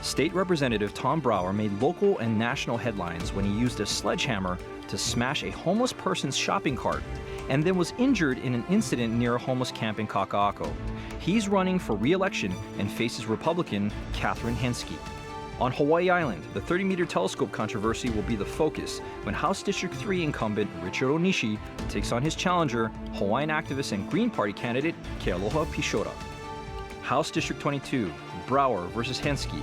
State Representative Tom Brower made local and national headlines when he used a sledgehammer to smash a homeless person's shopping cart and then was injured in an incident near a homeless camp in Kakaako. He's running for re-election and faces Republican Kathryn Henski. On Hawaii Island, the 30-meter telescope controversy will be the focus when House District 3 incumbent Richard Onishi takes on his challenger, Hawaiian activist and Green Party candidate Kealoha Pisciotta. House District 22, Brower versus Henski.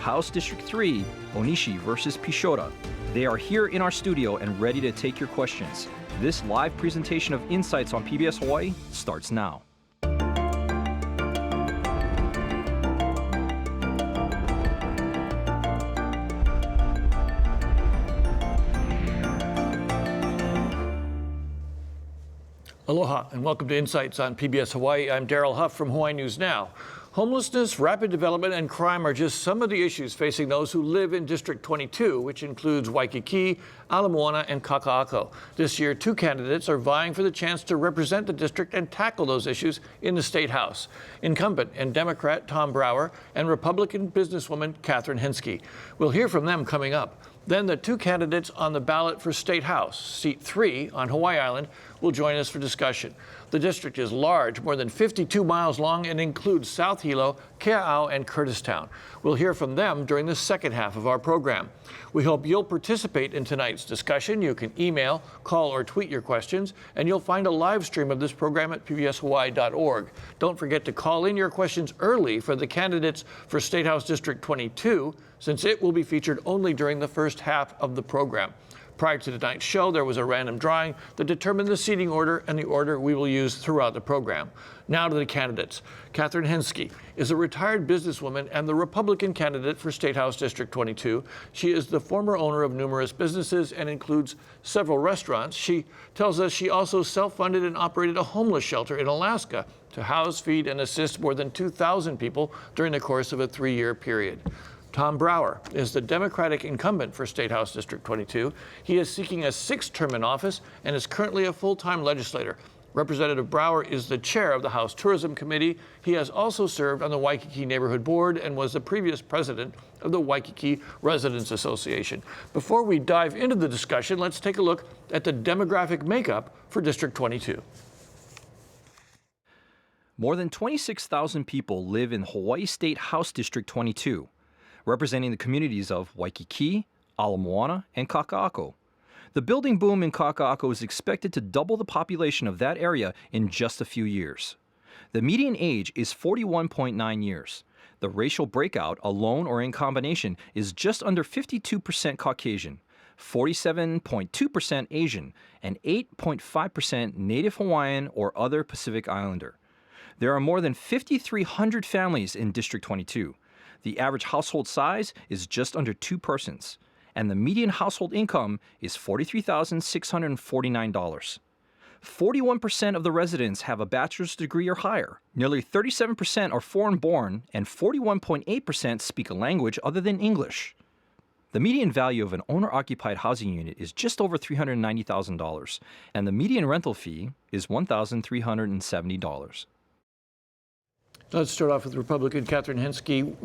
House District 3, Onishi versus Pisciotta. They are here in our studio and ready to take your questions. This live presentation of Insights on PBS Hawaii starts now. Aloha and welcome to Insights on PBS Hawaii. I'm Daryl Huff from Hawaii News Now. Homelessness, rapid development, and crime are just some of the issues facing those who live in District 22, which includes Waikiki-Ala Moana-Kakaako. This year, two candidates are vying for the chance to represent the district and tackle those issues in the State House. Incumbent and Democrat Tom Brower and Republican businesswoman Kathryn Henski. We'll hear from them coming up. Then the two candidates on the ballot for State House, Seat 3 on Hawaii Island, will join us for discussion. The district is large, more than 52 miles long, and includes South Hilo, Keaau, and Kurtistown. We'll hear from them during the second half of our program. We hope you'll participate in tonight's discussion. You can email, call, or tweet your questions, and you'll find a live stream of this program at pbshawaii.org. Don't forget to call in your questions early for the candidates for State House District 22, since it will be featured only during the first half of the program. Prior to tonight's show, there was a random drawing that determined the seating order and the order we will use throughout the program. Now to the candidates. Kathryn Henski is a retired businesswoman and the Republican candidate for State House District 22. She is the former owner of numerous businesses and includes several restaurants. She tells us she also self-funded and operated a homeless shelter in Alaska to house, feed, and assist more than 2,000 people during the course of a 3-year period. Tom Brower is the Democratic incumbent for State House District 22. He is seeking a 6th term in office and is currently a full-time legislator. Representative Brower is the chair of the House Tourism Committee. He has also served on the Waikiki Neighborhood Board and was the previous president of the Waikiki Residents Association. Before we dive into the discussion, let's take a look at the demographic makeup for District 22. More than 26,000 people live in Hawaii State House District 22. Representing the communities of Waikiki, Ala Moana, and Kakaako. The building boom in Kakaako is expected to double the population of that area in just a few years. The median age is 41.9 years. The racial breakout, alone or in combination, is just under 52% Caucasian, 47.2% Asian, and 8.5% Native Hawaiian or other Pacific Islander. There are more than 5,300 families in District 22. The average household size is just under 2 persons, and the median household income is $43,649. 41% of the residents have a bachelor's degree or higher. Nearly 37% are foreign-born, and 41.8% speak a language other than English. The median value of an owner-occupied housing unit is just over $390,000, and the median rental fee is $1,370. Let's start off with Republican Kathryn Henski.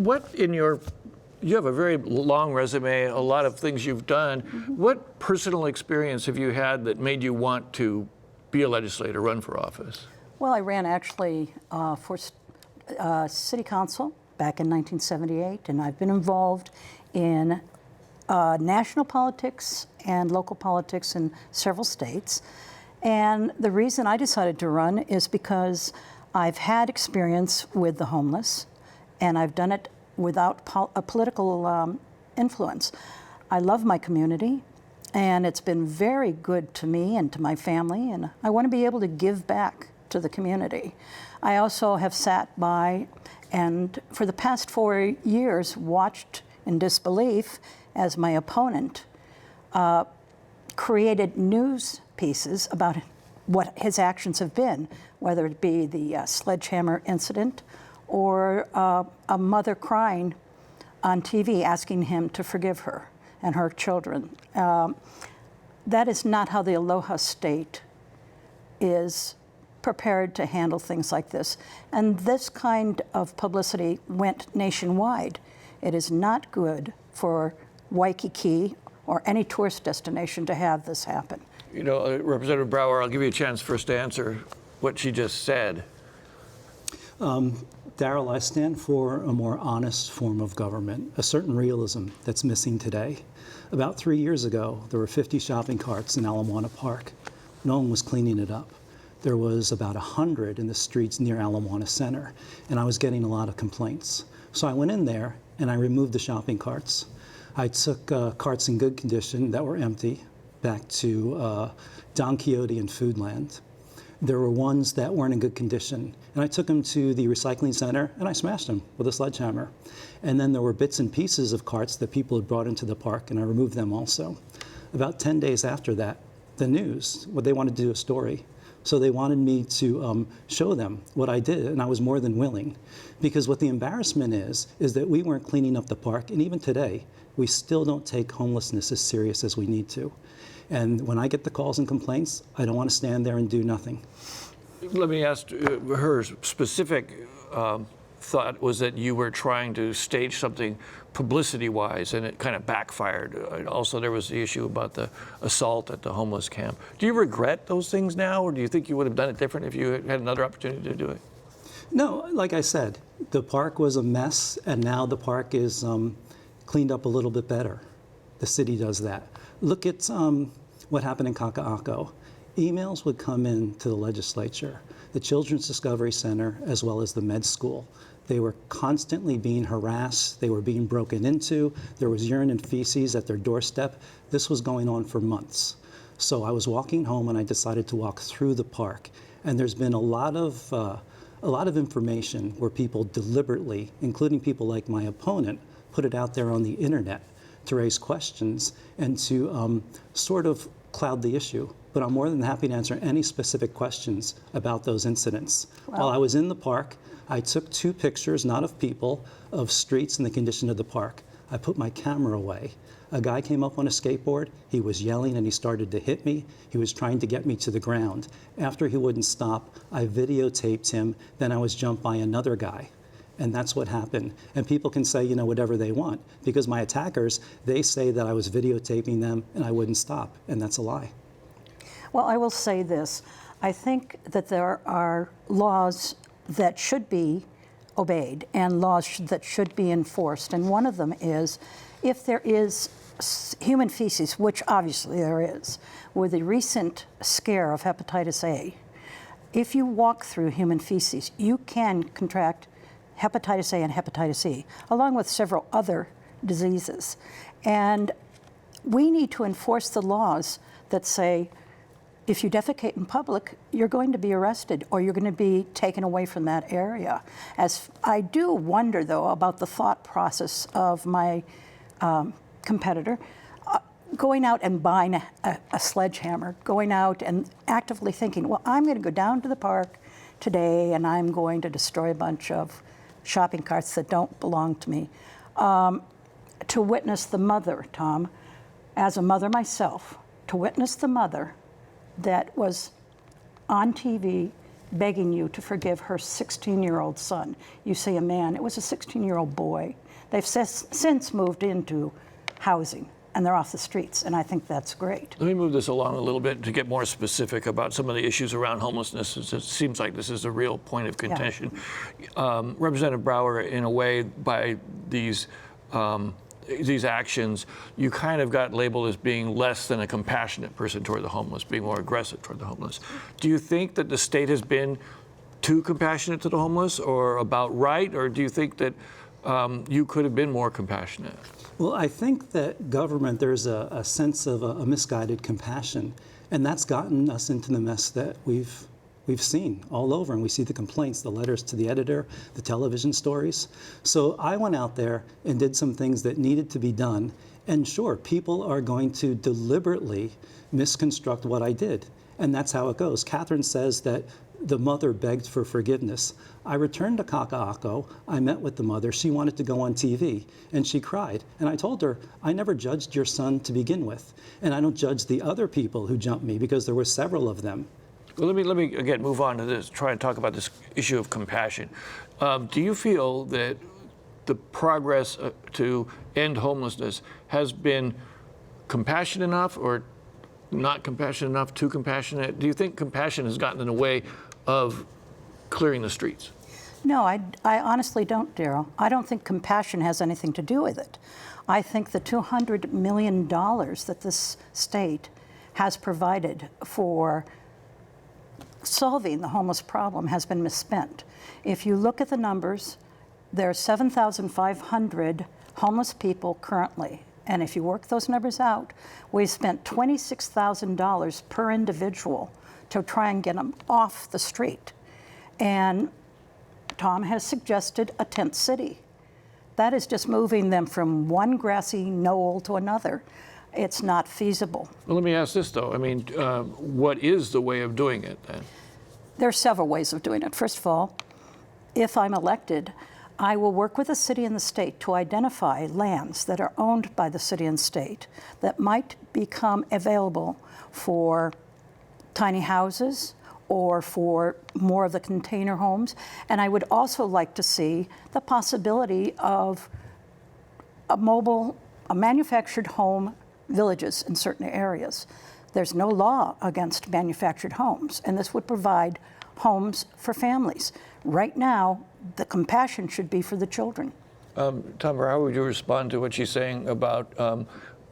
You have a very long resume, a lot of things you've done. Mm-hmm. What personal experience have you had that made you want to be a legislator, run for office? Well, I ran actually for city council back in 1978, and I've been involved in national politics and local politics in several states. And the reason I decided to run is because I've had experience with the homeless, and I've done it without a political influence. I love my community, and it's been very good to me and to my family, and I want to be able to give back to the community. I also have sat by and for the past 4 years watched in disbelief as my opponent created news pieces about what his actions have been, whether it be the sledgehammer incident or a mother crying on TV asking him to forgive her and her children. That is not how the Aloha State is prepared to handle things like this. And this kind of publicity went nationwide. It is not good for Waikiki or any tourist destination to have this happen. You know, Representative Brower, I'll give you a chance first to answer what she just said. Darrell, I stand for a more honest form of government, a certain realism that's missing today. About 3 years ago, there were 50 shopping carts in Ala Moana Park. No one was cleaning it up. There was about 100 in the streets near Ala Moana Center, and I was getting a lot of complaints. So I went in there and I removed the shopping carts. I took carts in good condition that were empty back to Don Quixote and Foodland. There were ones that weren't in good condition, and I took them to the recycling center and I smashed them with a sledgehammer. And then there were bits and pieces of carts that people had brought into the park, and I removed them also. About 10 days after that, the news, they wanted to do a story. So they wanted me to show them what I did, and I was more than willing. Because what the embarrassment is that we weren't cleaning up the park, and even today, we still don't take homelessness as serious as we need to. And when I get the calls and complaints, I don't want to stand there and do nothing. Let me ask her specific thought was that you were trying to stage something publicity-wise, and it kind of backfired. Also, there was the issue about the assault at the homeless camp. Do you regret those things now, or do you think you would have done it different if you had another opportunity to do it? No, like I said, the park was a mess, and now the park is cleaned up a little bit better. The city does that. Look at what happened in Kakaako. Emails would come in to the legislature, the Children's Discovery Center, as well as the med school. They were constantly being harassed. They were being broken into. There was urine and feces at their doorstep. This was going on for months. So I was walking home and I decided to walk through the park. And there's been a lot of information where people deliberately, including people like my opponent, put it out there on the internet to raise questions and to sort of cloud the issue. But I'm more than happy to answer any specific questions about those incidents. Wow. While I was in the park, I took 2 pictures, not of people, of streets and the condition of the park. I put my camera away. A guy came up on a skateboard. He was yelling and he started to hit me. He was trying to get me to the ground. After he wouldn't stop, I videotaped him. Then I was jumped by another guy. And that's what happened. And people can say, you know, whatever they want, because my attackers, they say that I was videotaping them and I wouldn't stop, and that's a lie. Well, I will say this. I think that there are laws that should be obeyed and laws that should be enforced. And one of them is if there is human feces, which obviously there is, with the recent scare of hepatitis A, if you walk through human feces, you can contract hepatitis A and hepatitis E, along with several other diseases. And we need to enforce the laws that say, if you defecate in public, you're going to be arrested or you're going to be taken away from that area. As I do wonder, though, about the thought process of my competitor going out and buying a sledgehammer, going out and actively thinking, well, I'm going to go down to the park today and I'm going to destroy a bunch of shopping carts that don't belong to me. To witness the mother, Tom, as a mother myself, to witness the mother that was on TV begging you to forgive her 16-year-old son. You say a man, it was a 16-year-old boy. They've since moved into housing and they're off the streets, and I think that's great. Let me move this along a little bit to get more specific about some of the issues around homelessness. It seems like this is a real point of contention. Yeah. Representative Brower, in a way, by these actions, you kind of got labeled as being less than a compassionate person toward the homeless, being more aggressive toward the homeless. Do you think that the state has been too compassionate to the homeless, or about right, or do you think that you could have been more compassionate? Well, I think that government, there's a sense of a misguided compassion, and that's gotten us into the mess that we've seen all over, and we see the complaints, the letters to the editor, the television stories. So I went out there and did some things that needed to be done, and sure, people are going to deliberately misconstruct what I did, and that's how it goes. Kathryn says that the mother begged for forgiveness. I returned to Kakaako. I met with the mother. She wanted to go on TV, and she cried. And I told her, I never judged your son to begin with, and I don't judge the other people who jumped me, because there were several of them. Well, let me again move on to this, try and talk about this issue of compassion. Do you feel that the progress to end homelessness has been compassionate enough or not compassionate enough, too compassionate? Do you think compassion has gotten in the way of clearing the streets? No, I honestly don't, Daryl. I don't think compassion has anything to do with it. I think the $200 million that this state has provided for solving the homeless problem has been misspent. If you look at the numbers, there are 7,500 homeless people currently. And if you work those numbers out, we spent $26,000 per individual to try and get them off the street. And Tom has suggested a tent city. That is just moving them from one grassy knoll to another. It's not feasible. Well, let me ask this, though. I mean, what is the way of doing it, then? There are several ways of doing it. First of all, if I'm elected, I will work with the city and the state to identify lands that are owned by the city and state that might become available for tiny houses or for more of the container homes. And I would also like to see the possibility of manufactured home villages in certain areas. There's no law against manufactured homes, and this would provide homes for families. Right now, the compassion should be for the children. Tom, how would you respond to what she's saying about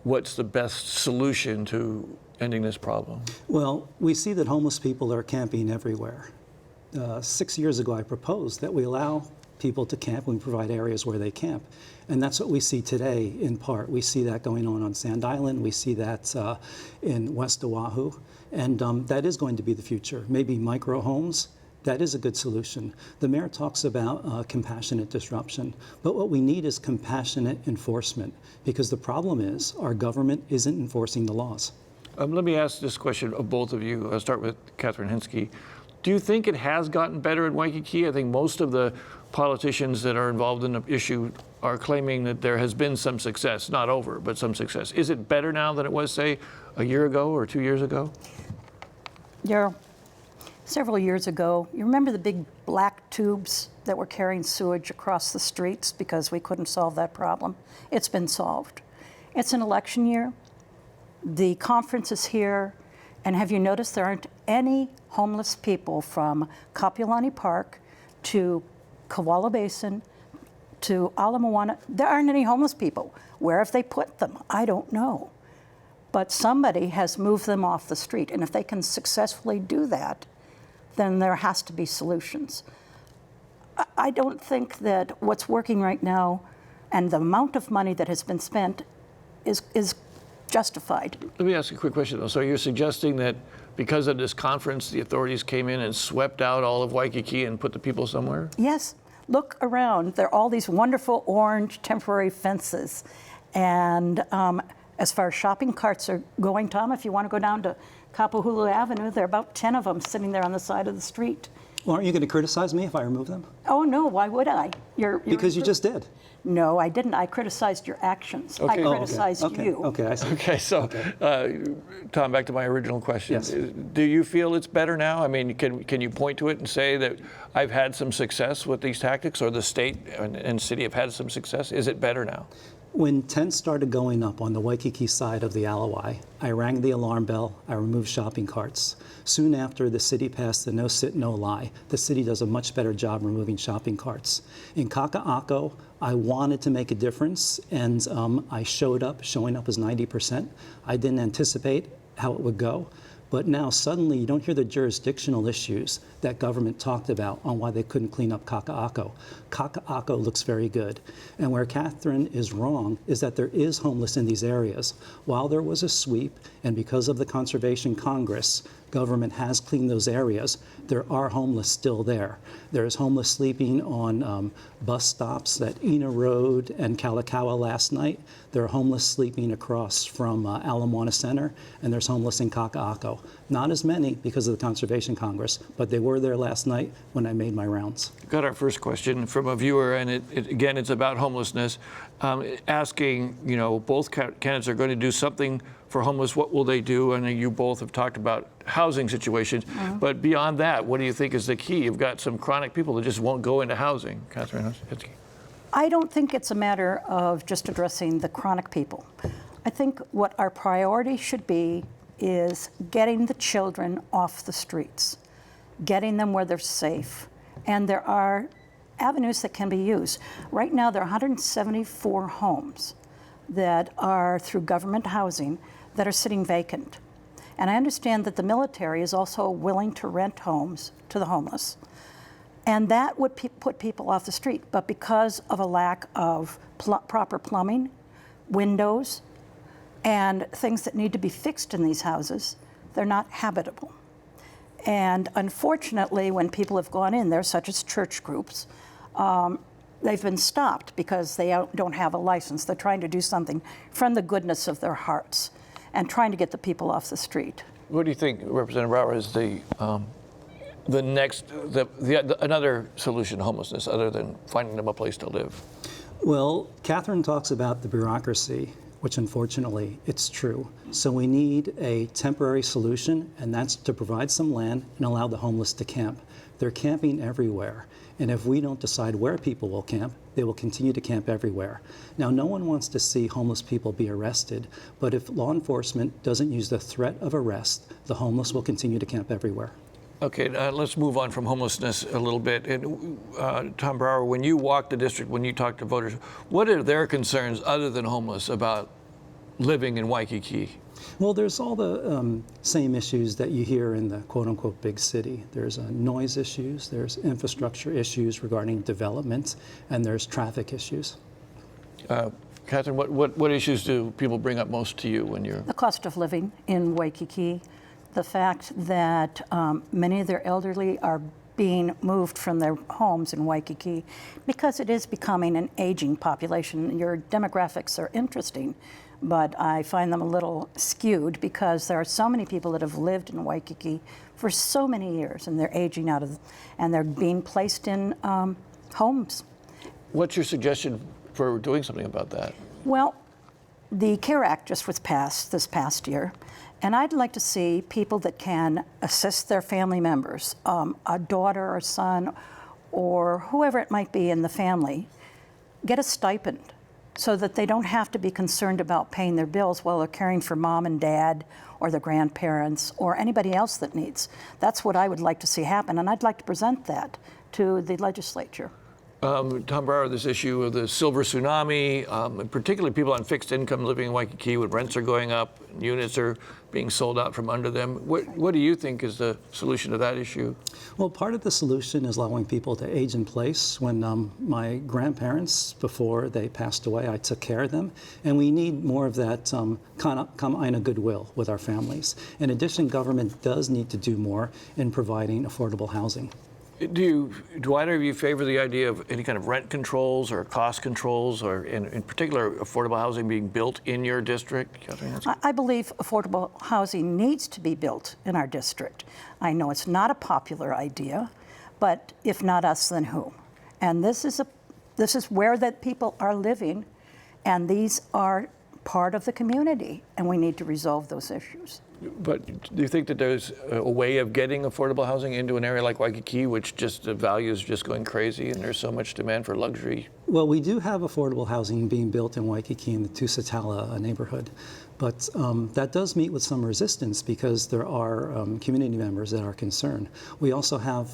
what's the best solution to ending this problem? Well, we see that homeless people are camping everywhere. 6 years ago, I proposed that we allow people to camp and provide areas where they camp. And that's what we see today, in part. We see that going on Sand Island. We see that in West Oahu. And that is going to be the future. Maybe micro homes. That is a good solution. The mayor talks about compassionate disruption, but what we need is compassionate enforcement, because the problem is our government isn't enforcing the laws. Let me ask this question of both of you. I'll start with Kathryn Henski. Do you think it has gotten better in Waikiki? I think most of the politicians that are involved in the issue are claiming that there has been some success, not over, but some success. Is it better now than it was, say, a year ago or 2 years ago? Daryl, several years ago, you remember the big black tubes that were carrying sewage across the streets because we couldn't solve that problem? It's been solved. It's an election year. The conference is here. And have you noticed there aren't any homeless people from Kapiolani Park to Koala Basin to Ala Moana? There aren't any homeless people. Where have they put them? I don't know. But somebody has moved them off the street. And if they can successfully do that, then there has to be solutions. I don't think that what's working right now and the amount of money that has been spent is justified. Let me ask you a quick question, though. So you're suggesting that because of this conference, the authorities came in and swept out all of Waikiki and put the people somewhere? Yes. Look around. There are all these wonderful orange temporary fences. And as far as shopping carts are going, Tom, if you want to go down to Kapahulu Avenue, there are about 10 of them sitting there on the side of the street. Well, aren't you going to criticize me if I remove them? Oh, no, why would I? Because you just did. No, I didn't. I criticized your actions. Okay. I criticized you. Okay, I see. Okay, so, Tom, back to my original question. Yes. Do you feel it's better now? I mean, can you point to it and say that I've had some success with these tactics, or the state and city have had some success? Is it better now? When tents started going up on the Waikiki side of the Alawai, I rang the alarm bell, I removed shopping carts. Soon after, the city passed the no sit, no lie. The city does a much better job removing shopping carts. In Kakaako, I wanted to make a difference, and I showing up as 90%. I didn't anticipate how it would go. But now suddenly you don't hear the jurisdictional issues that government talked about on why they couldn't clean up Kakaako. Kakaako looks very good. And where Kathryn is wrong is that there is homeless in these areas. While there was a sweep, and because of the Conservation Congress, government has cleaned those areas, there are homeless still there. There is homeless sleeping on bus stops at Ina Road and Kalakaua last night. There are homeless sleeping across from Ala Moana Center, and there's homeless in Kakaako. Not as many because of the Conservation Congress, but they were there last night when I made my rounds. Got our first question from a viewer, and again, it's about homelessness. Asking, both candidates are going to do something for homeless. What will they do? And you both have talked about housing situations. But beyond that, what do you think is the key? You've got some chronic people that just won't go into housing. Kathryn Henski. I don't think it's a matter of just addressing the chronic people. I think what our priority should be is getting the children off the streets, getting them where they're safe. And there are avenues that can be used. Right now, there are 174 homes that are through government housing that are sitting vacant. And I understand that the military is also willing to rent homes to the homeless. And that would put people off the street. But because of a lack of proper plumbing, windows, and things that need to be fixed in these houses, they're not habitable. And unfortunately, when people have gone in there, such as church groups, they've been stopped because they don't have a license. They're trying to do something from the goodness of their hearts and trying to get the people off the street. What do you think, Representative Brower, is another solution to homelessness other than finding them a place to live? Well, Kathryn talks about the bureaucracy, which unfortunately, it's true. So we need a temporary solution, and that's to provide some land and allow the homeless to camp. They're camping everywhere. And if we don't decide where people will camp, they will continue to camp everywhere. Now, no one wants to see homeless people be arrested, but if law enforcement doesn't use the threat of arrest, the homeless will continue to camp everywhere. Okay, let's move on from homelessness a little bit. And Tom Brower, when you walk the district, when you talk to voters, what are their concerns other than homeless about living in Waikiki? Well, there's all the same issues that you hear in the quote-unquote big city. There's noise issues, there's infrastructure issues regarding development, and there's traffic issues. Kathryn, what issues do people bring up most to you when you're... The cost of living in Waikiki, the fact that many of their elderly are being moved from their homes in Waikiki because it is becoming an aging population. Your demographics are interesting, but I find them a little skewed because there are so many people that have lived in Waikiki for so many years, and they're aging out of, and they're being placed in homes. What's your suggestion for doing something about that? Well, the CARE Act just was passed this past year, and I'd like to see people that can assist their family members, a daughter or son or whoever it might be in the family, get a stipend so that they don't have to be concerned about paying their bills while they're caring for mom and dad or their grandparents or anybody else that needs. That's what I would like to see happen, and I'd like to present that to the legislature. Tom Brower, this issue of the silver tsunami, particularly people on fixed income living in Waikiki when rents are going up, units are being sold out from under them. What do you think is the solution to that issue? Well, part of the solution is allowing people to age in place. When my grandparents, before they passed away, I took care of them. And we need more of that kind of goodwill with our families. In addition, government does need to do more in providing affordable housing. Do either of you favor the idea of any kind of rent controls or cost controls, or in particular affordable housing being built in your district? I believe affordable housing needs to be built in our district. I know it's not a popular idea, but if not us, then who? And this is where that people are living, and these are part of the community, and we need to resolve those issues. But do you think that there's a way of getting affordable housing into an area like Waikiki, which just the value is just going crazy and there's so much demand for luxury? Well, we do have affordable housing being built in Waikiki in the Tusitala neighborhood, but that does meet with some resistance because there are community members that are concerned. We also have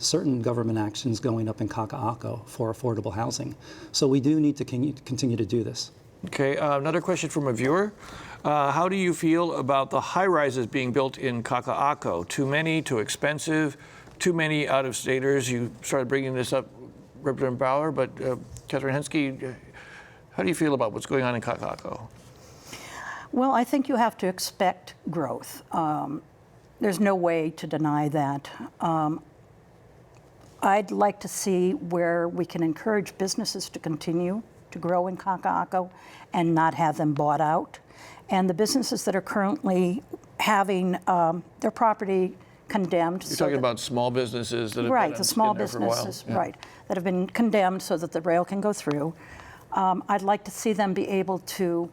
certain government actions going up in Kakaako for affordable housing. So we do need to continue to do this. Okay, another question from a viewer. How do you feel about the high-rises being built in Kakaako? Too many, too expensive, too many out-of-staters? You started bringing this up, Representative Brower, but Kathryn Henski, how do you feel about what's going on in Kakaako? Well, I think you have to expect growth. There's no way to deny that. I'd like to see where we can encourage businesses to continue to grow in Kakaako and not have them bought out. And the businesses that are currently having their property condemned. You're talking about small businesses that have right, been the small in there for a while. businesses, yeah. Right, that have been condemned so that the rail can go through. I'd like to see them be able to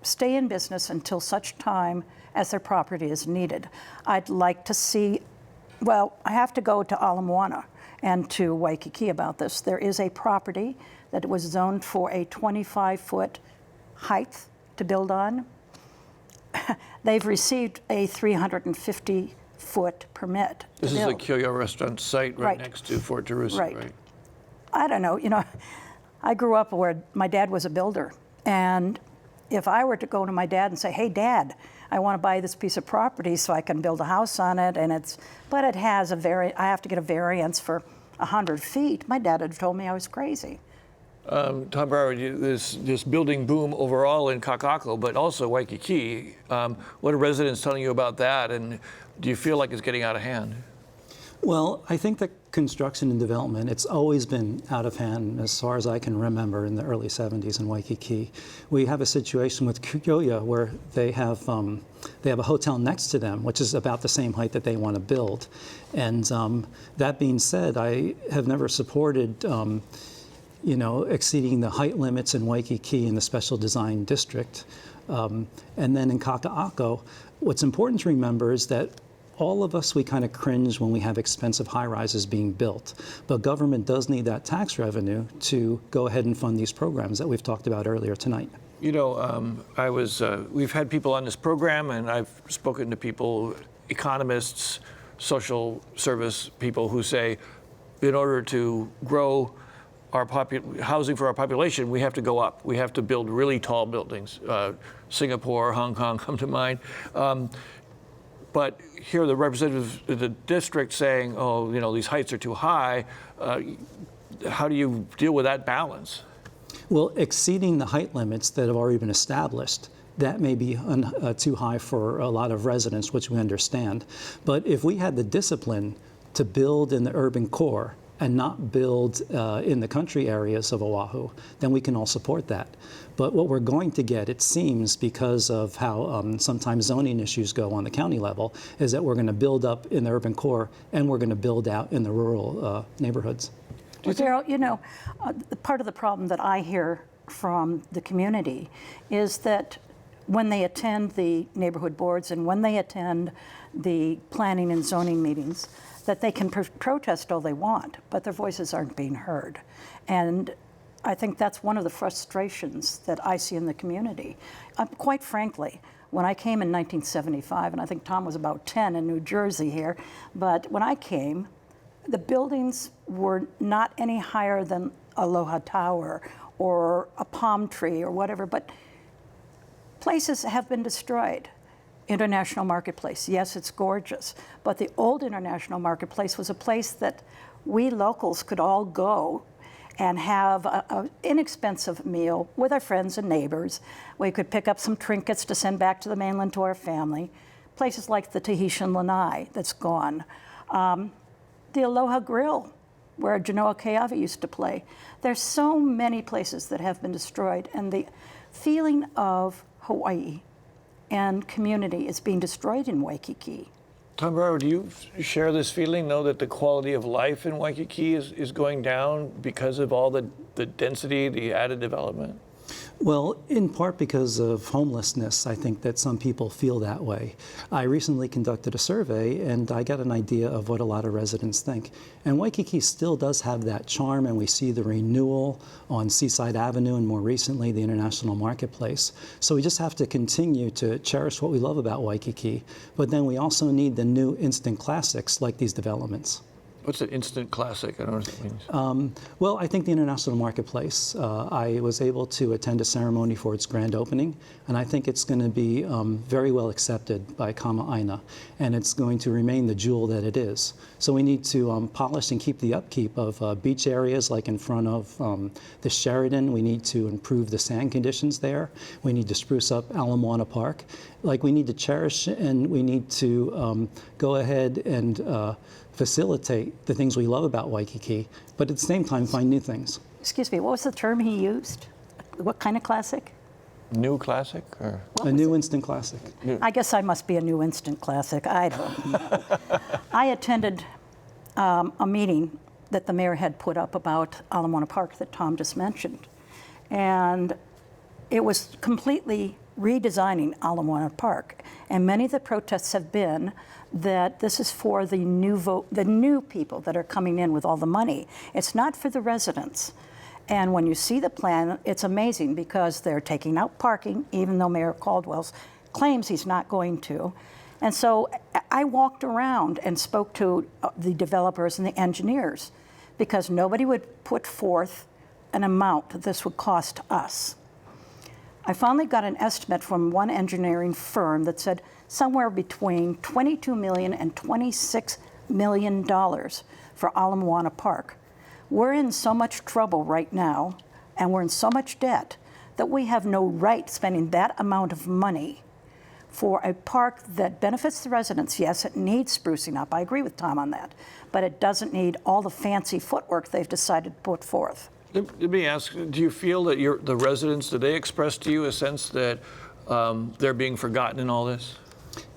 stay in business until such time as their property is needed. I'd like to see, well, I have to go to Ala Moana and to Waikiki about this. There is a property that it was zoned for a 25-foot height to build on. They've received a 350-foot permit. This is the Keaau restaurant site right next to Fort Jerusalem, right? I don't know, I grew up where my dad was a builder, and if I were to go to my dad and say, hey, Dad, I want to buy this piece of property so I can build a house on it, but it has I have to get a variance for 100 feet, my dad had told me I was crazy. Tom Brower, this building boom overall in Kakaako, but also Waikiki. What are residents telling you about that, and do you feel like it's getting out of hand? Well, I think that construction and development, it's always been out of hand as far as I can remember in the early 70s in Waikiki. We have a situation with Keaau where they have a hotel next to them, which is about the same height that they want to build. And that being said, I have never supported exceeding the height limits in Waikiki in the special design district. And then in Kakaako, what's important to remember is that all of us, we kind of cringe when we have expensive high-rises being built. But government does need that tax revenue to go ahead and fund these programs that we've talked about earlier tonight. We've had people on this program, and I've spoken to people, economists, social service people who say, in order to grow our housing for our population, we have to go up. We have to build really tall buildings. Singapore, Hong Kong come to mind. But here the representatives of the district saying, these heights are too high. How do you deal with that balance? Well, exceeding the height limits that have already been established, that may be too high for a lot of residents, which we understand. But if we had the discipline to build in the urban core and not build in the country areas of Oahu, then we can all support that. But what we're going to get, it seems, because of how sometimes zoning issues go on the county level, is that we're going to build up in the urban core and we're going to build out in the rural neighborhoods. Well, Daryl, part of the problem that I hear from the community is that when they attend the neighborhood boards and when they attend the planning and zoning meetings, that they can protest all they want, but their voices aren't being heard. And I think that's one of the frustrations that I see in the community. Quite frankly, when I came in 1975, and I think Tom was about 10 in New Jersey here, but when I came, the buildings were not any higher than Aloha Tower or a palm tree or whatever, but places have been destroyed. International Marketplace, yes, it's gorgeous, but the old International Marketplace was a place that we locals could all go and have an inexpensive meal with our friends and neighbors. We could pick up some trinkets to send back to the mainland to our family. Places like the Tahitian Lanai that's gone. The Aloha Grill, where Genoa Keawe used to play. There's so many places that have been destroyed, and the feeling of Hawaii and community is being destroyed in Waikiki. Tom Brower, do you share this feeling, though, that the quality of life in Waikiki is going down because of all the density, the added development? Well, in part because of homelessness, I think that some people feel that way. I recently conducted a survey, and I got an idea of what a lot of residents think. And Waikiki still does have that charm, and we see the renewal on Seaside Avenue and more recently the International Marketplace. So we just have to continue to cherish what we love about Waikiki, but then we also need the new instant classics like these developments. What's an instant classic? I don't know what that means. Well, I think the International Marketplace, I was able to attend a ceremony for its grand opening, and I think it's going to be very well accepted by Kama'aina, and it's going to remain the jewel that it is. So we need to polish and keep the upkeep of beach areas like in front of the Sheraton. We need to improve the sand conditions there. We need to spruce up Ala Moana Park. Like, we need to cherish and we need to go ahead and facilitate the things we love about Waikiki, but at the same time find new things. Excuse me, what was the term he used? What kind of classic? New classic? Or? A new instant classic. I guess I must be a new instant classic. I don't know. I attended a meeting that the mayor had put up about Ala Moana Park that Tom just mentioned. And it was completely redesigning Ala Moana Park. And many of the protests have been that this is for the new people that are coming in with all the money. It's not for the residents. And when you see the plan, it's amazing because they're taking out parking, even though Mayor Caldwell claims he's not going to. And so I walked around and spoke to the developers and the engineers because nobody would put forth an amount that this would cost us. I finally got an estimate from one engineering firm that said somewhere between $22 million and $26 million for Ala Moana Park. We're in so much trouble right now, and we're in so much debt that we have no right spending that amount of money for a park that benefits the residents. Yes, it needs sprucing up. I agree with Tom on that. But it doesn't need all the fancy footwork they've decided to put forth. Let me ask, do you feel that the residents, do they express to you a sense that they're being forgotten in all this?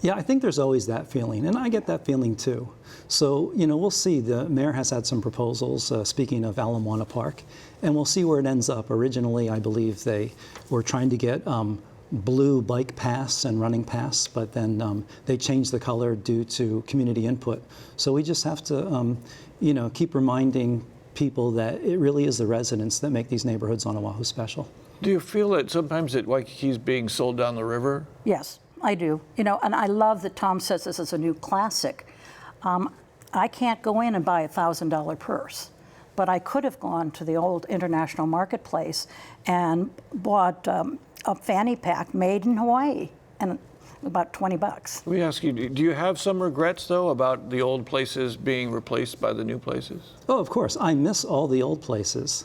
Yeah, I think there's always that feeling, and I get that feeling too. So, you know, we'll see. The mayor has had some proposals, speaking of Ala Moana Park, and we'll see where it ends up. Originally, I believe they were trying to get blue bike paths and running paths, but then they changed the color due to community input. So we just have to, you know, keep reminding people that it really is the residents that make these neighborhoods on Oahu special. Do you feel that sometimes that Waikiki's being sold down the river? Yes, I do. You know, and I love that Tom says this is a new classic. I can't go in and buy a $1,000 purse, but I could have gone to the old International Marketplace and bought a fanny pack made in Hawaii, and about 20 bucks. Let me ask you, do you have some regrets, though, about the old places being replaced by the new places? Oh, of course. I miss all the old places.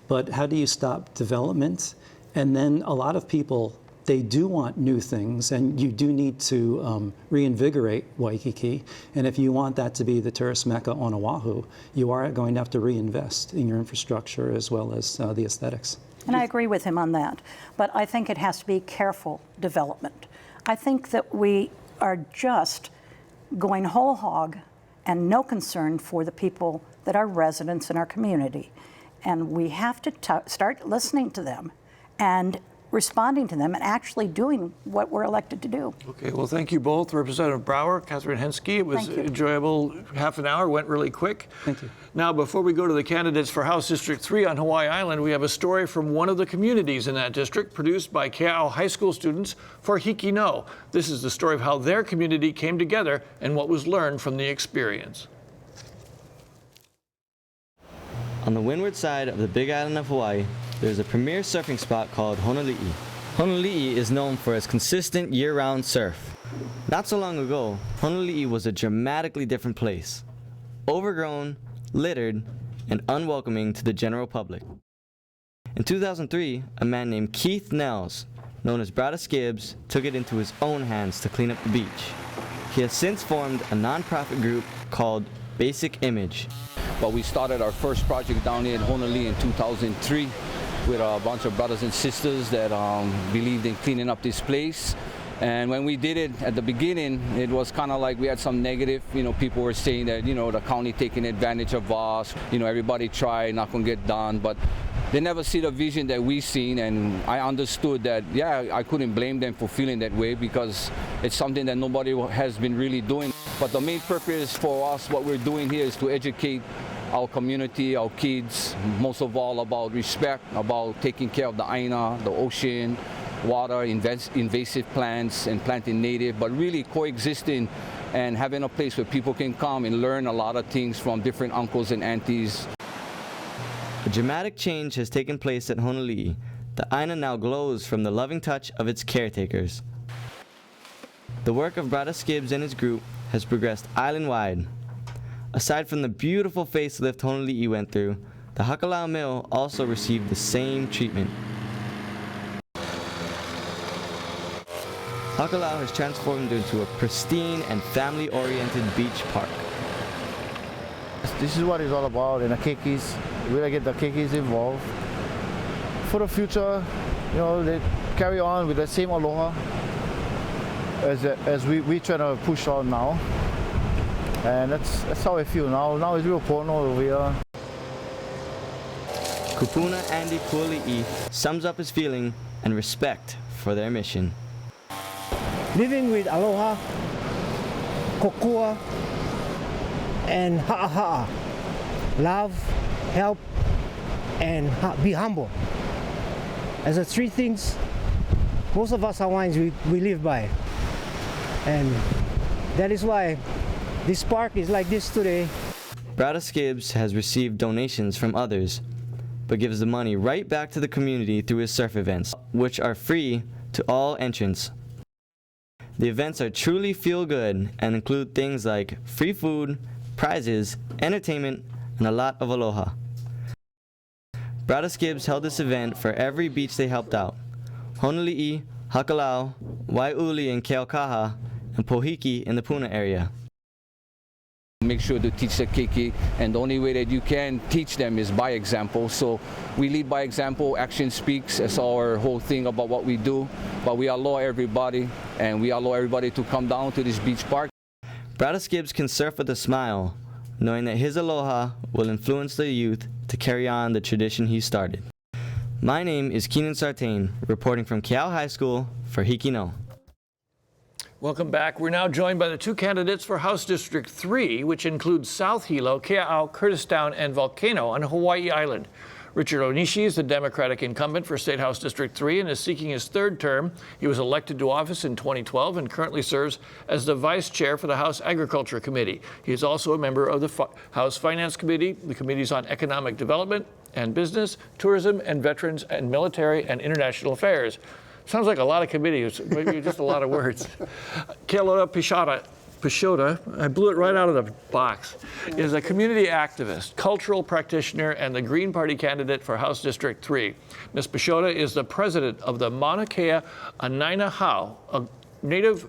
But how do you stop development? And then a lot of people, they do want new things, and you do need to reinvigorate Waikiki. And if you want that to be the tourist mecca on Oahu, you are going to have to reinvest in your infrastructure as well as the aesthetics. And I agree with him on that. But I think it has to be careful development. I think that we are just going whole hog and no concern for the people that are residents in our community. And we have to start listening to them and responding to them and actually doing what we're elected to do. Okay, well, thank you both. Representative Brower, Kathryn Henski. It was enjoyable. Half an hour, went really quick. Thank you. Now, before we go to the candidates for House District 3 on Hawaii Island, we have a story from one of the communities in that district produced by Keaau High School students for Hiki No. This is the story of how their community came together and what was learned from the experience. On the windward side of the Big Island of Hawaii, there's a premier surfing spot called Honolii. Honolii is known for its consistent year-round surf. Not so long ago, Honolii was a dramatically different place. Overgrown, littered, and unwelcoming to the general public. In 2003, a man named Keith Nels, known as Brada Skibbs, took it into his own hands to clean up the beach. He has since formed a non-profit group called Basic Image. But we started our first project down here in Honolulu in 2003 with a bunch of brothers and sisters that believed in cleaning up this place. And when we did it at the beginning, it was kind of like we had some negative, people were saying that, the county taking advantage of us, everybody tried, not gonna get done, but they never see the vision that we seen, and I understood that, I couldn't blame them for feeling that way because it's something that nobody has been really doing. But the main purpose for us, what we're doing here is to educate our community, our kids, most of all about respect, about taking care of the aina, the ocean, water, invasive plants, and planting native, but really coexisting and having a place where people can come and learn a lot of things from different uncles and aunties. A dramatic change has taken place at Honolulu. The aina now glows from the loving touch of its caretakers. The work of Brada Skibbs and his group has progressed island-wide. Aside from the beautiful facelift Honolulu went through, the Hakalau Mill also received the same treatment. Hakalau has transformed into a pristine and family-oriented beach park. This is what it's all about, and the keikis. We gotta get the keikis involved. For the future, they carry on with the same aloha as we try to push on now. And that's how I feel now. Now it's real pono over here. Kupuna Andy Puali'i sums up his feeling and respect for their mission. Living with aloha, kokua, and ha'aha'a. Love, help, and be humble. As the three things most of us Hawaiians we live by. And that is why this park is like this today. Brada Skibbs has received donations from others, but gives the money right back to the community through his surf events, which are free to all entrants. The events are truly feel good and include things like free food, prizes, entertainment, and a lot of aloha. Brada Skibbs held this event for every beach they helped out: Honoli'i, Hakalau, Waiuli and Keaukaha, and Pohiki in the Puna area. Make sure to teach the keiki, and the only way that you can teach them is by example. So we lead by example, action speaks. That's our whole thing about what we do. But we allow everybody, and we allow everybody to come down to this beach park. Brada Skibbs can surf with a smile, knowing that his aloha will influence the youth to carry on the tradition he started. My name is Keenan Sartain, reporting from Keaau High School for Hikino. Welcome back. We're now joined by the two candidates for House District 3, which includes South Hilo, Keaau, Kurtistown and Volcano on Hawaii Island. Richard Onishi is the Democratic incumbent for State House District 3 and is seeking his third term. He was elected to office in 2012 and currently serves as the vice chair for the House Agriculture Committee. He is also a member of the House Finance Committee, the Committees on Economic Development and Business, Tourism and Veterans and Military and International Affairs. Sounds like a lot of committees, maybe just a lot of words. Kealoha Pisciotta, I blew it right out of the box, is a community activist, cultural practitioner, and the Green Party candidate for House District 3. Ms. Pisciotta is the president of the Mauna Kea Anainahau, a native,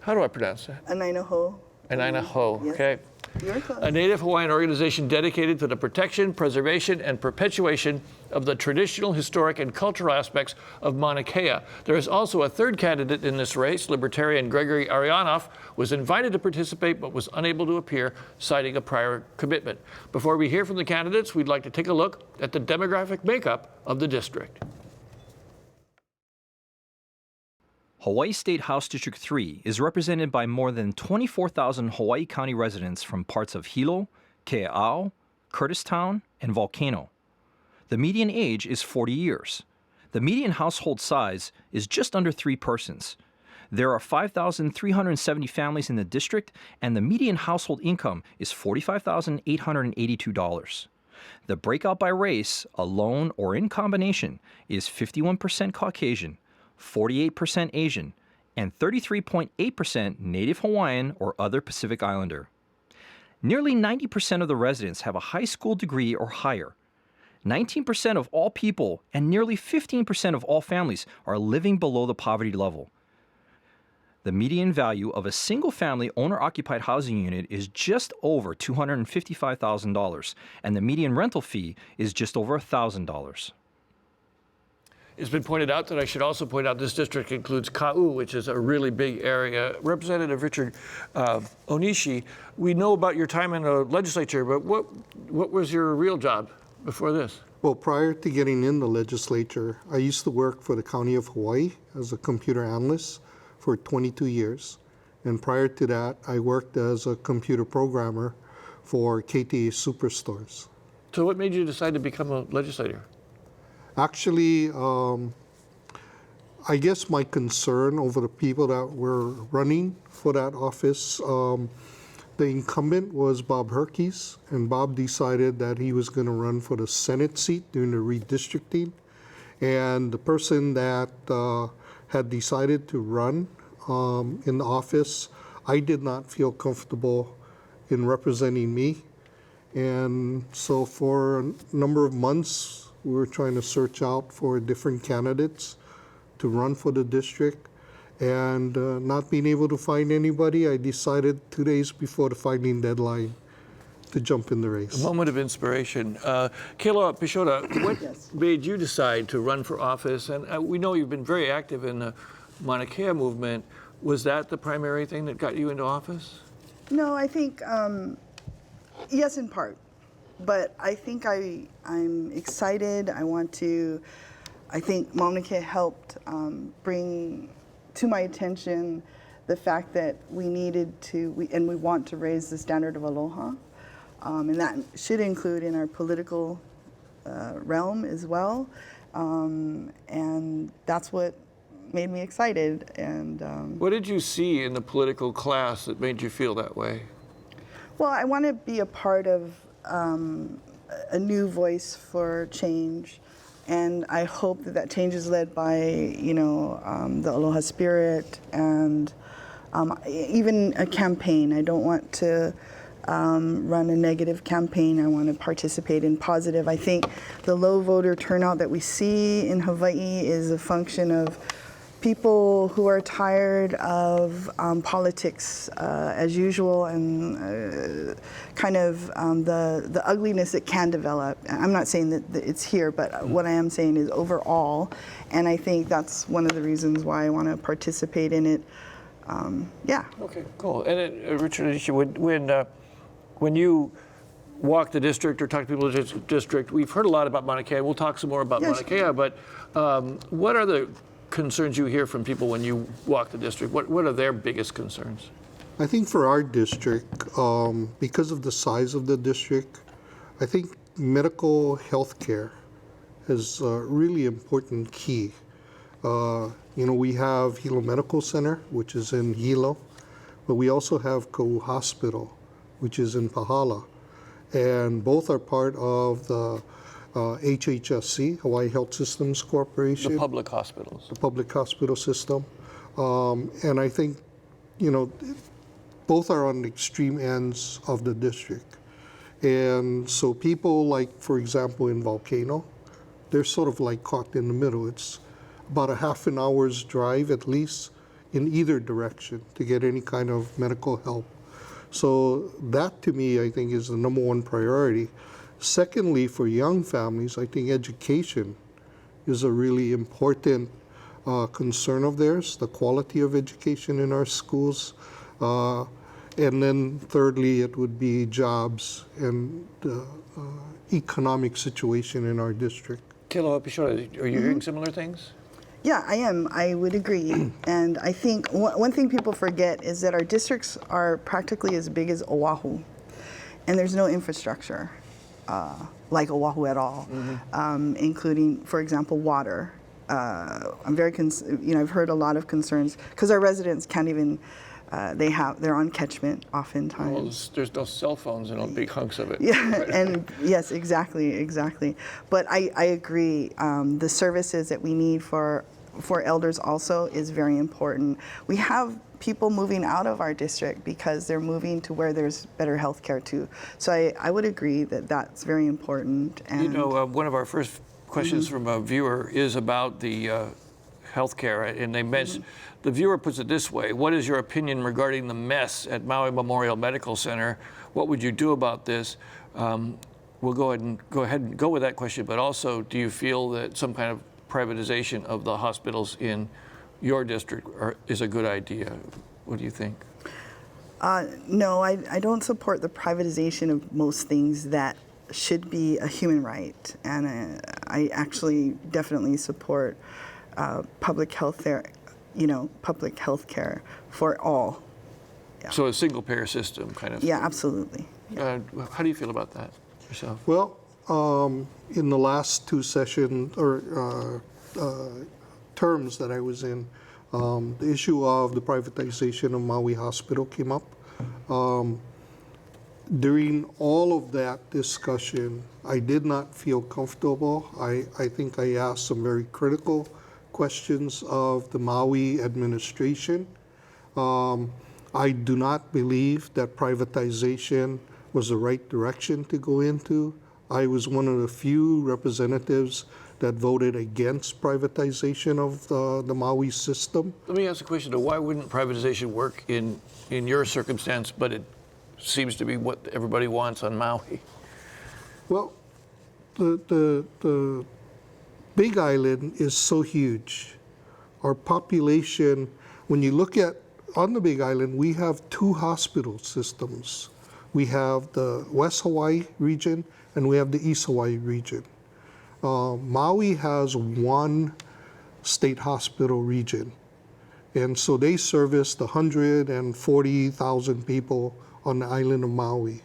how do I pronounce that? Anainaho. Anainaho, Yes. okay. You're close. A Native Hawaiian organization dedicated to the protection, preservation, and perpetuation of the traditional, historic, and cultural aspects of Mauna Kea. There is also a third candidate in this race. Libertarian Gregory Arionoff was invited to participate but was unable to appear, citing a prior commitment. Before we hear from the candidates, we'd like to take a look at the demographic makeup of the district. Hawaii State House District 3 is represented by more than 24,000 Hawaii County residents from parts of Hilo, Keaau, Kurtistown, and Volcano. The median age is 40 years. The median household size is just under 3 persons. There are 5,370 families in the district, and the median household income is $45,882. The breakout by race, alone or in combination, is 51% Caucasian, 48% Asian, and 33.8% Native Hawaiian or other Pacific Islander. Nearly 90% of the residents have a high school degree or higher. 19% of all people and nearly 15% of all families are living below the poverty level. The median value of a single-family owner-occupied housing unit is just over $255,000, and the median rental fee is just over $1,000. It's been pointed out that I should also point out this district includes Keaau, which is a really big area. Representative Richard Onishi, we know about your time in the legislature, but what was your real job before this? Well, prior to getting in the legislature, I used to work for the County of Hawaii as a computer analyst for 22 years. And prior to that, I worked as a computer programmer for KTA Superstores. So what made you decide to become a legislator? Actually, I guess my concern over the people that were running for that office, the incumbent was Bob Herkes, and Bob decided that he was going to run for the Senate seat during the redistricting. And the person that had decided to run in the office, I did not feel comfortable in representing me. And so for a number of months, we were trying to search out for different candidates to run for the district. And not being able to find anybody, I decided 2 days before the filing deadline to jump in the race. A moment of inspiration. Kealoha Pisciotta, what made you decide to run for office? And we know you've been very active in the Mauna Kea movement. Was that the primary thing that got you into office? No, I think, yes, in part. But I think I'm excited. I think Mauna Kea helped bring to my attention the fact that we needed to, and we want to raise the standard of aloha. And that should include in our political realm as well. And that's what made me excited. And what did you see in the political class that made you feel that way? well, I want to be a part of a new voice for change. And I hope that that change is led by, you know, the Aloha spirit and even a campaign. I don't want to run a negative campaign. I want to participate in positive. I think the low voter turnout that we see in Hawaii is a function of people who are tired of politics as usual and kind of the ugliness that can develop. I'm not saying that it's here, but what I am saying is overall, and I think that's one of the reasons why I want to participate in it. Yeah. Okay, cool. And Richard, when you walk the district or talk to people in the district, we've heard a lot about Mauna Kea. We'll talk some more about Mauna Kea, but what are the concerns you hear from people when you walk the district? What are their biggest concerns? I think for our district, because of the size of the district, I think medical health care is a really important key. You know, we have Hilo Medical Center, which is in Hilo, but we also have Keaau Hospital, which is in Pahala. And both are part of the HHSC, Hawaii Health Systems Corporation. The public hospitals. The public hospital system. And I think, you know, both are on the extreme ends of the district. And so people like, for example, in Volcano, they're sort of like caught in the middle. It's about a half an hour's drive at least in either direction to get any kind of medical help. So that to me, I think, is the number one priority. Secondly, for young families, I think education is a really important concern of theirs, the quality of education in our schools. And then thirdly, it would be jobs and the economic situation in our district. Kealoha, Pisciotta, are you hearing similar things? Yeah, I am. I would agree. And I think one thing people forget is that our districts are practically as big as Oahu, and there's no infrastructure like Oahu at all, including, for example, water. I'm very, I've heard a lot of concerns because our residents can't even. They're on catchment oftentimes. Well, there's no cell phones and no big hunks of it. Yeah, and yes, exactly. But I agree. The services that we need for elders also is very important. We have people moving out of our district because they're moving to where there's better health care too. So I would agree that that's very important. And you know, one of our first questions from a viewer is about the health care, and they mentioned. The viewer puts it this way: what is your opinion regarding the mess at Maui Memorial Medical Center? What would you do about this? We'll go ahead and go with that question, but also, do you feel that some kind of privatization of the hospitals in your district is a good idea? What do you think? No, I don't support the privatization of most things that should be a human right, and I actually definitely support public health care. Public health care for all. Yeah. So a single payer system, kind of. Yeah, absolutely. Yeah. How do you feel about that yourself? Well, in the last two sessions or terms that I was in, the issue of the privatization of Maui Hospital came up. During all of that discussion, I did not feel comfortable. I think I asked some very critical questions of the Maui administration. I do not believe that privatization was the right direction to go into. I was one of the few representatives that voted against privatization of the Maui system. Let me ask a question, though. Why wouldn't privatization work in your circumstance, but it seems to be what everybody wants on Maui? Well, the Big Island is so huge. Our population, when you look at, on the Big Island, we have two hospital systems. We have the West Hawaii region and we have the East Hawaii region. Maui has one state hospital region. And so they service the 140,000 people on the island of Maui.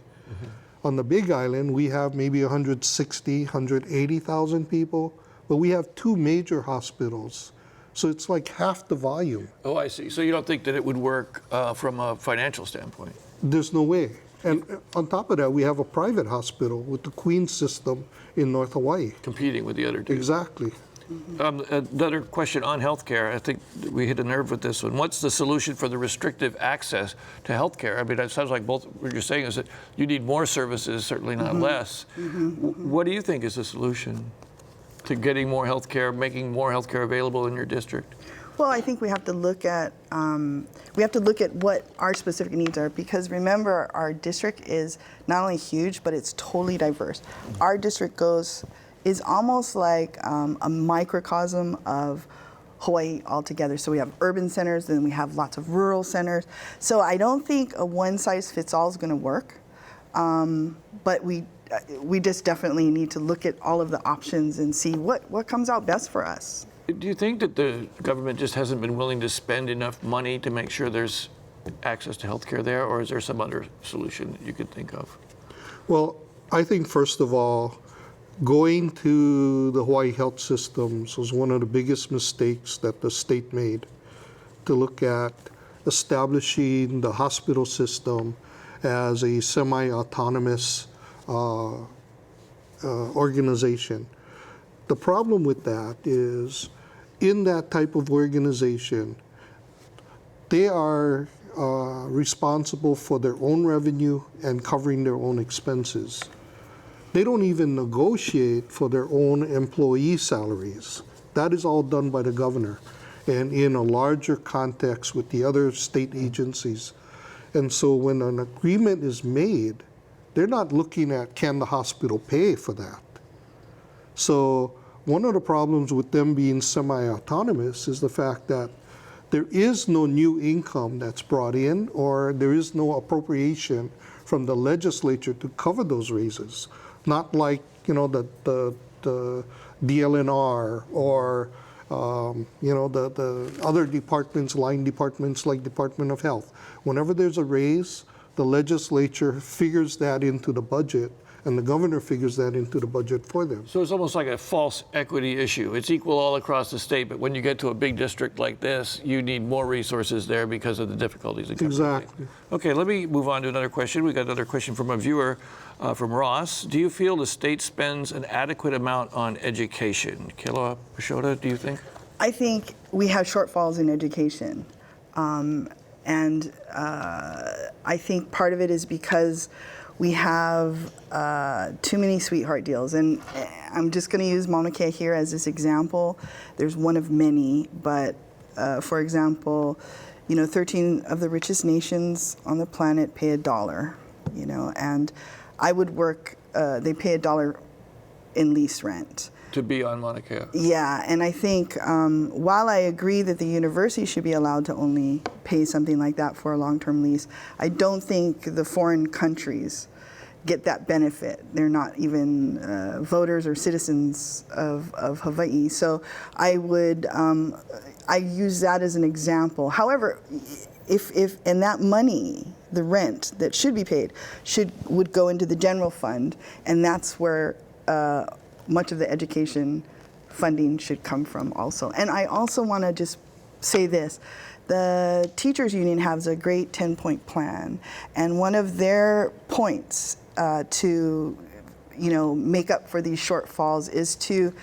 On the Big Island, we have maybe 160, 180,000 people, but we have 2 major hospitals. So it's like half the volume. Oh, I see. So you don't think that it would work from a financial standpoint? There's no way. And on top of that, we have a private hospital with the Queen system in North Hawaii. Competing with the other two. Exactly. Another question on healthcare. I think we hit a nerve with this one. What's the solution for the restrictive access to healthcare? I mean, it sounds like both what you're saying is that you need more services, certainly not less. What do you think is the solution to getting more healthcare, making more healthcare available in your district? Well, I think we have to look at what our specific needs are, because remember, our district is not only huge, but it's totally diverse. Our district is almost like a microcosm of Hawaii altogether. So we have urban centers, then we have lots of rural centers. So I don't think a one-size-fits-all is going to work, but we just definitely need to look at all of the options and see what comes out best for us. Do you think that the government just hasn't been willing to spend enough money to make sure there's access to health care there, or is there some other solution that you could think of? Well, I think first of all, going to the Hawaii health systems was one of the biggest mistakes that the state made, to look at establishing the hospital system as a semi-autonomous organization. The problem with that is, in that type of organization, they are responsible for their own revenue and covering their own expenses. They don't even negotiate for their own employee salaries. That is all done by the governor and in a larger context with the other state agencies. And so when an agreement is made, they're not looking at, can the hospital pay for that? So one of the problems with them being semi-autonomous is the fact that there is no new income that's brought in, or there is no appropriation from the legislature to cover those raises. Not like, the DLNR or, the other departments, line departments like Department of Health. Whenever there's a raise, the legislature figures that into the budget, and the governor figures that into the budget for them. So it's almost like a false equity issue. It's equal all across the state, but when you get to a big district like this, you need more resources there because of the difficulties. Exactly. Okay, let me move on to another question. We got another question from a viewer from Ross. Do you feel the state spends an adequate amount on education? Kealoha, Pisciotta, do you think? I think we have shortfalls in education. And I think part of it is because we have too many sweetheart deals. And I'm just going to use Mauna Kea here as this example. There's one of many, but for example, 13 of the richest nations on the planet pay $1, and I would work, they pay $1 in lease rent. To be on Mauna Kea. Yeah, and I think while I agree that the university should be allowed to only pay something like that for a long-term lease, I don't think the foreign countries get that benefit. They're not even voters or citizens of Hawaii. So I would, I use that as an example. However, if and that money, the rent that should be paid, would go into the general fund, and that's where much of the education funding should come from also. And I also want to just say this. The teachers union has a great 10-point plan, and one of their points to make up for these shortfalls is to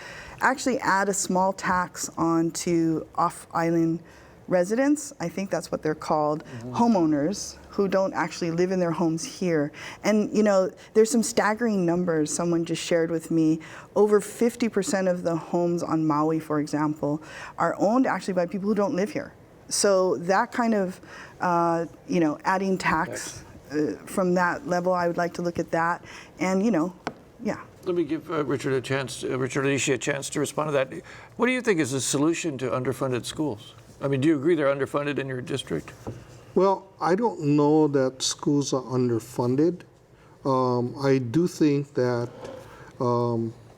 actually add a small tax onto off-island residents. I think that's what they're called, homeowners who don't actually live in their homes here. And there's some staggering numbers someone just shared with me. Over 50% of the homes on Maui, for example, are owned actually by people who don't live here. So that kind of, adding tax from that level, I would like to look at that. And, yeah. Let me give Richard Onishi a chance to respond to that. What do you think is the solution to underfunded schools? I mean, do you agree they're underfunded in your district? Well, I don't know that schools are underfunded. I do think that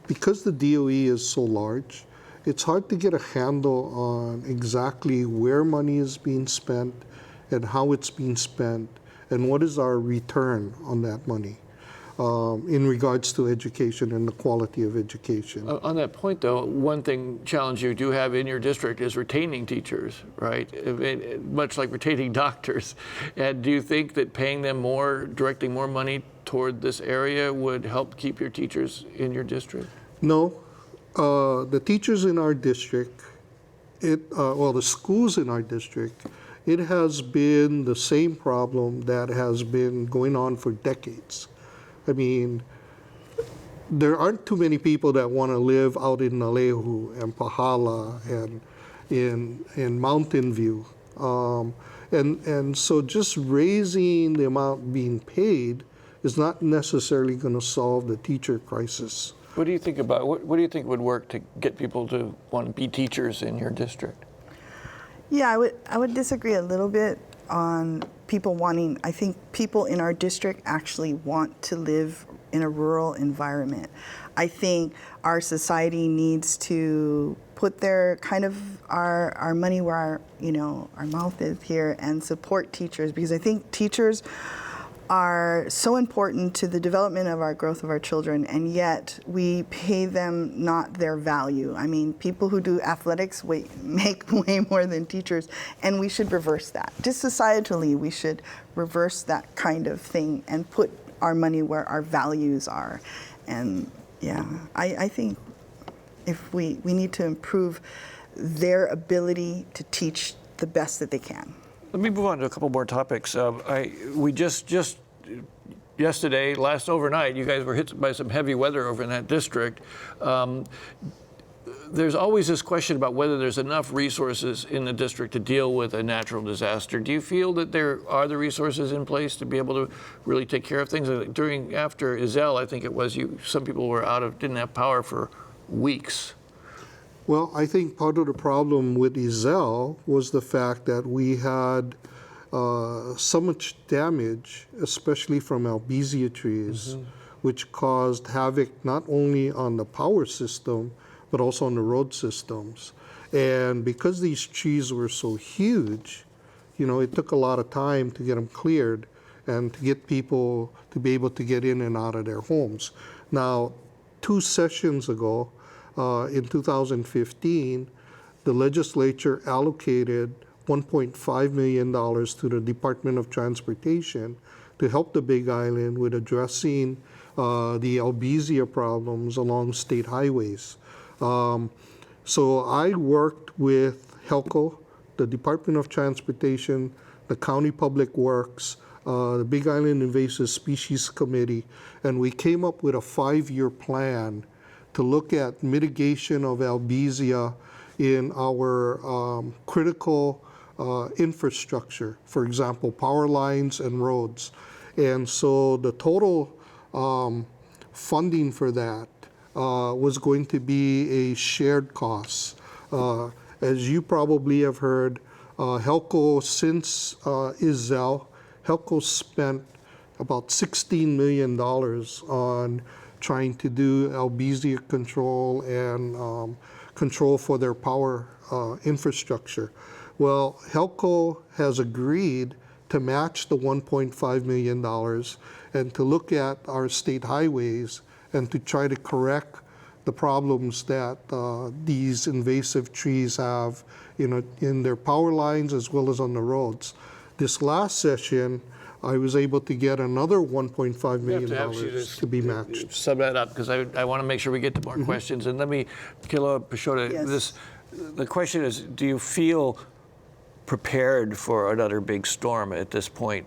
because the DOE is so large, it's hard to get a handle on exactly where money is being spent and how it's being spent and what is our return on that money. in regards to education and the quality of education. On that point, though, one challenge you do have in your district is retaining teachers, right? Much like retaining doctors. And do you think that paying them more, directing more money toward this area would help keep your teachers in your district? No. The teachers in our district, the schools in our district, it has been the same problem that has been going on for decades. I mean, there aren't too many people that want to live out in Nalehu and Pahala and in Mountain View. And so just raising the amount being paid is not necessarily going to solve the teacher crisis. What do you think about, what do you think would work to get people to want to be teachers in your district? Yeah, I would disagree a little bit on people wanting. I think people in our district actually want to live in a rural environment. I think our society needs to put their kind of our money where our mouth is here and support teachers, because I think teachers are so important to the development of our growth of our children, and yet we pay them not their value. I mean, people who do athletics make way more than teachers, and we should reverse that. Just societally, we should reverse that kind of thing and put our money where our values are. And yeah, I think if we need to improve their ability to teach the best that they can. Let me move on to a couple more topics. We just yesterday, last overnight, you guys were hit by some heavy weather over in that district. There's always this question about whether there's enough resources in the district to deal with a natural disaster. Do you feel that there are the resources in place to be able to really take care of things? After Iselle, I think it was, some people didn't have power for weeks. Well, I think part of the problem with Iselle was the fact that we had so much damage, especially from albizia trees, which caused havoc not only on the power system, but also on the road systems. And because these trees were so huge, it took a lot of time to get them cleared and to get people to be able to get in and out of their homes. Now, 2 sessions ago, in 2015, the legislature allocated $1.5 million to the Department of Transportation to help the Big Island with addressing the albizia problems along state highways. So I worked with HELCO, the Department of Transportation, the County Public Works, the Big Island Invasive Species Committee, and we came up with a 5-year plan to look at mitigation of albizia in our critical infrastructure, for example, power lines and roads. And so the total funding for that was going to be a shared cost. As you probably have heard, HELCO, since Iselle, HELCO spent about $16 million on trying to do albizia control and control for their power infrastructure. Well, HELCO has agreed to match the $1.5 million and to look at our state highways and to try to correct the problems that these invasive trees have in their power lines as well as on the roads. This last session, I was able to get another $1.5 million to be matched. Sum that up, because I want to make sure we get to more questions. And let me, Kealoha, Pisciotta, Yes. The question is, do you feel prepared for another big storm at this point?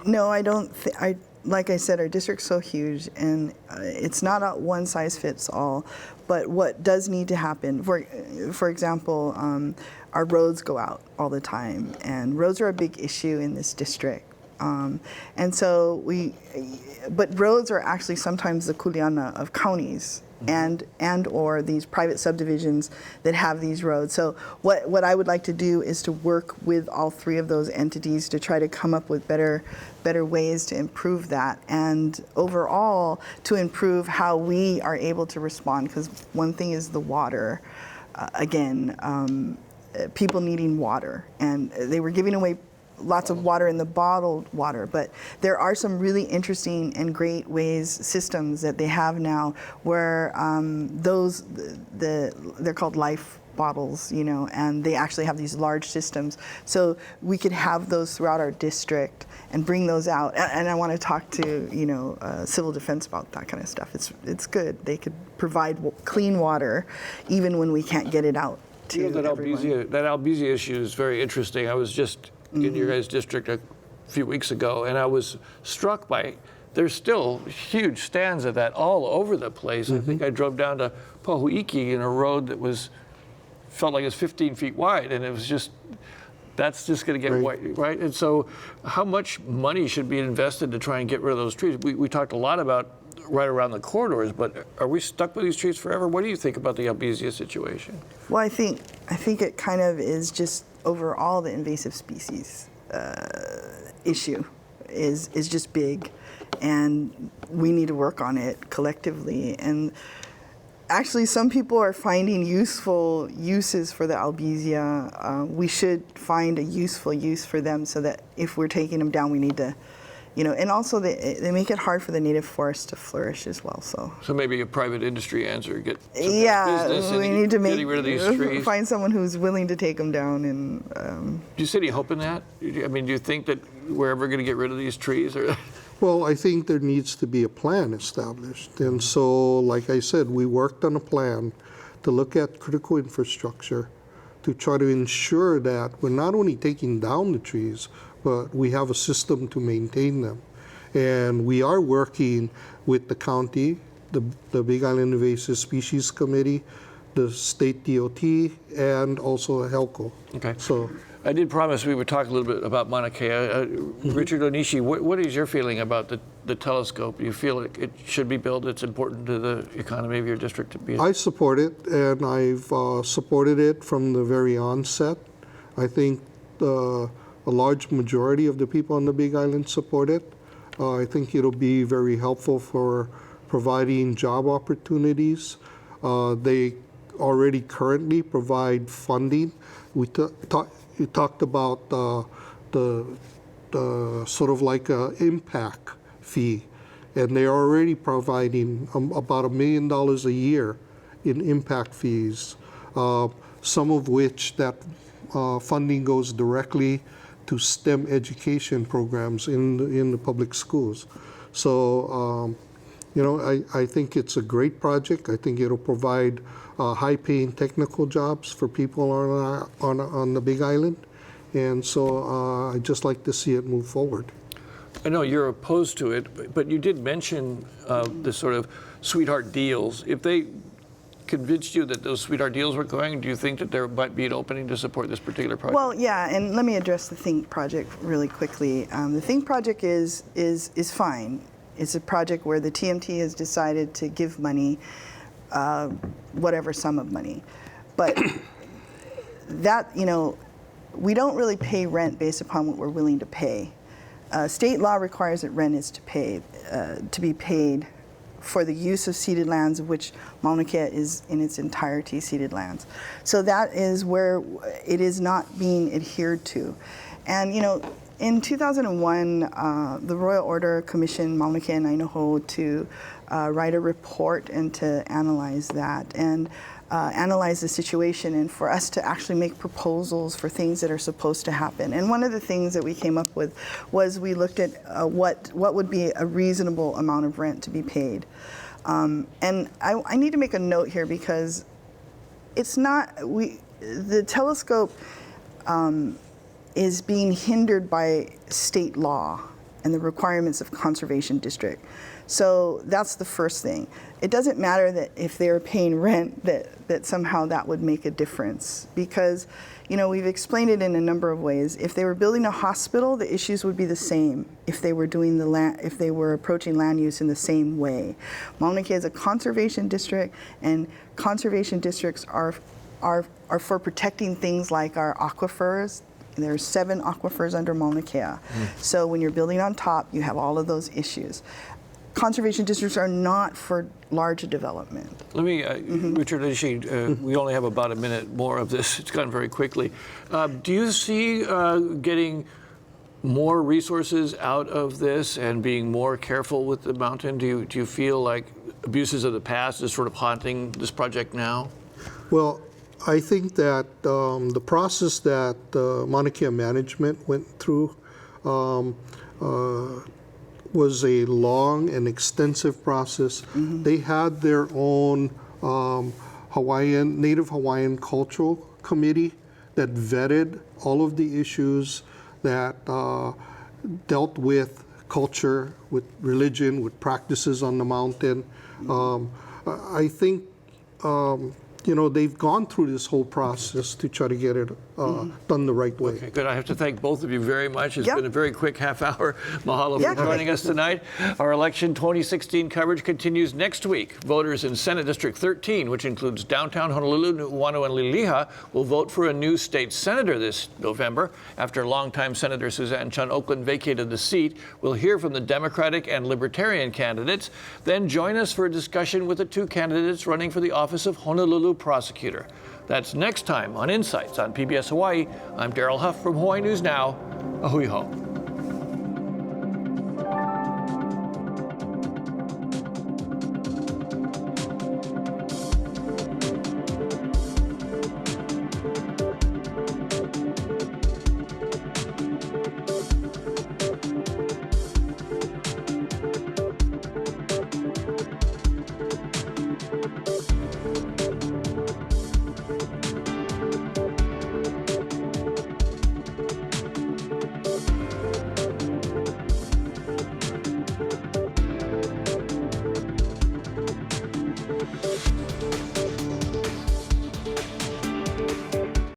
No, I don't. Like I said, our district's so huge, and it's not a one size fits all. But what does need to happen, for example, our roads go out all the time, and roads are a big issue in this district. And so but roads are actually sometimes the kuleana of counties and or these private subdivisions that have these roads. So what I would like to do is to work with all 3 of those entities to try to come up with better ways to improve that, and overall to improve how we are able to respond, because one thing is the water. People needing water, and they were giving away lots of water in the bottled water, but there are some really interesting and great systems that they have now where they're called life bottles, and they actually have these large systems. So we could have those throughout our district and bring those out. And I want to talk to, civil defense about that kind of stuff. It's good. They could provide clean water even when we can't get it out to everyone. That Albizia issue is very interesting. I was just in your guys' district a few weeks ago, and I was struck by, there's still huge stands of that all over the place. I think I drove down to Pohuiki in a road that felt like it was 15 feet wide, and it was just, that's just going to get white, right? And so how much money should be invested to try and get rid of those trees? We talked a lot about right around the corridors, but are we stuck with these trees forever? What do you think about the Albizia situation? Well, I think it kind of is just overall the invasive species issue is just big, and we need to work on it collectively. And actually, some people are finding useful uses for the Albizia. We should find a useful use for them so that if we're taking them down, we need to, and also they make it hard for the native forest to flourish as well. So maybe a private industry answer, get some business we need to getting rid of these trees. Find someone who's willing to take them down. And do you see any hope in that? I mean, do you think that we're ever going to get rid of these trees? Or Well, I think there needs to be a plan established. And so, like I said, we worked on a plan to look at critical infrastructure to try to ensure that we're not only taking down the trees, but we have a system to maintain them. And we are working with the county, the Big Island Invasive Species Committee, the state DOT, and also HELCO. Okay. So I did promise we would talk a little bit about Mauna Kea. Richard Onishi, what is your feeling about the telescope? You feel it should be built? It's important to the economy of your district to be? I support it, and I've supported it from the very onset. I think a large majority of the people on the Big Island support it. I think it'll be very helpful for providing job opportunities. They already currently provide funding. We talked about the sort of like an impact fee, and they're already providing about $1 million a year in impact fees, some of which that funding goes directly to STEM education programs in the public schools. So, I think it's a great project. I think it'll provide high-paying technical jobs for people on the Big Island, and so I'd just like to see it move forward. I know you're opposed to it, but you did mention the sort of sweetheart deals. If they convinced you that those sweetheart deals were going, do you think that there might be an opening to support this particular project? Well, yeah, and let me address the Think project really quickly. The Think project is fine. It's a project where the TMT has decided to give money, whatever sum of money. But that, we don't really pay rent based upon what we're willing to pay. State law requires that rent is to be paid for the use of ceded lands, of which Mauna Kea is in its entirety ceded lands. So that is where it is not being adhered to. And in 2001, the Royal Order commissioned Mauna Kea and Ainoho to write a report and to analyze that and analyze the situation, and for us to actually make proposals for things that are supposed to happen. And one of the things that we came up with was we looked at what would be a reasonable amount of rent to be paid. And I need to make a note here because it's not, the telescope is being hindered by state law and the requirements of conservation district. So that's the first thing. It doesn't matter that if they're paying rent that somehow that would make a difference, because we've explained it in a number of ways. If they were building a hospital, the issues would be the same if they were doing if they were approaching land use in the same way. Mauna Kea is a conservation district, and conservation districts are for protecting things like our aquifers. There's 7 aquifers under Mauna Kea. So when you're building on top, you have all of those issues. Conservation districts are not for large development. Let me, Richard Onishi, we only have about a minute more of this. It's gone very quickly. Do you see getting more resources out of this and being more careful with the mountain? Do you feel like abuses of the past is sort of haunting this project now? Well, I think that the process that Mauna Kea management went through was a long and extensive process. They had their own Native Hawaiian Cultural Committee that vetted all of the issues that dealt with culture, with religion, with practices on the mountain. I think they've gone through this whole process to try to get it done the right way. Okay, good. I have to thank both of you very much. It's been a very quick half hour. Mahalo for joining us tonight. Our election 2016 coverage continues next week. Voters in Senate District 13, which includes downtown Honolulu, Nu'uanu, and Liliha, will vote for a new state senator this November. After longtime Senator Suzanne Chun Oakland vacated the seat, we'll hear from the Democratic and Libertarian candidates. Then join us for a discussion with the two candidates running for the office of Honolulu prosecutor. That's next time on Insights on PBS Hawaii. I'm Daryl Huff from Hawaii News Now. Ahui ho.